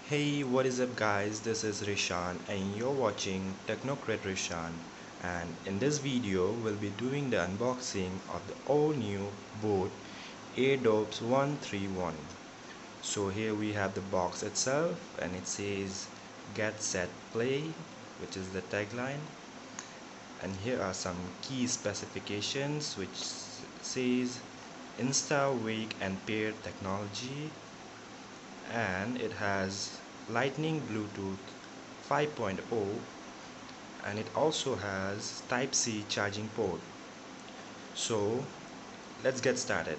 Hey, what is up guys? This is Rishan and you're watching Technocrat Rishan, and in this video we'll be doing the unboxing of the all new boAt Airdopes 131. So here we have the box itself and it says get set play, which is the tagline, and here are some key specifications which says Insta wake and pair technology, and it has lightning Bluetooth 5.0, and it also has type C charging port. So let's get started.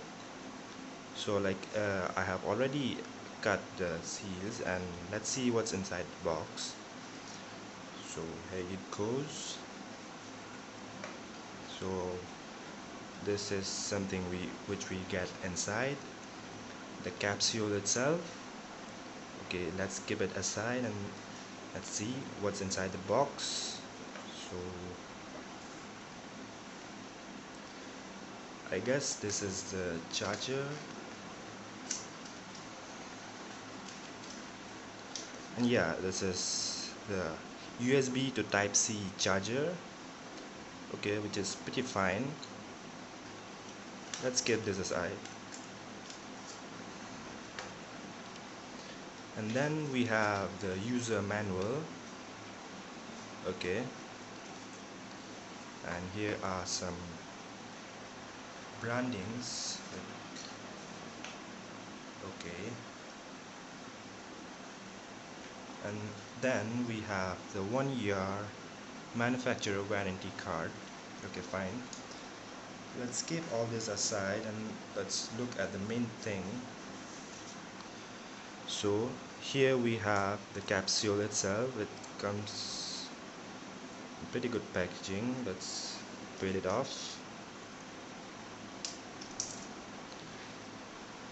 So I have already cut the seals and let's see what's inside the box. So here it goes. So this is something which we get inside the capsule itself. Okay, let's keep it aside and let's see what's inside the box. So I guess this is the charger, and yeah, this is the USB to type C charger, okay, which is pretty fine. Let's keep this aside. And then we have the user manual, okay, and here are some brandings, okay, and then we have the 1-year manufacturer warranty card. Okay, fine. Let's keep all this aside and let's look at the main thing. So here we have the capsule itself. It comes in pretty good packaging. Let's peel it off.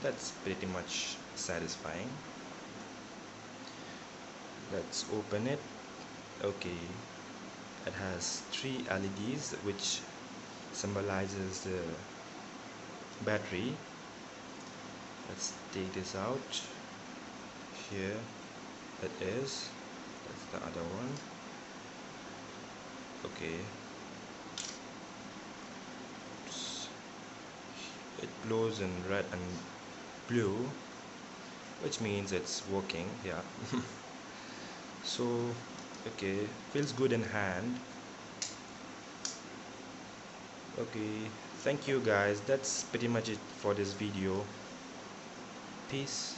That's pretty much satisfying. Let's open it. Okay, it has 3 LEDs which symbolizes the battery. Let's take this out. Here it is. That's the other one. Okay, it glows in red and blue, which means it's working. Yeah. So okay, feels good in hand. Okay, thank you guys, that's pretty much it for this video. Peace.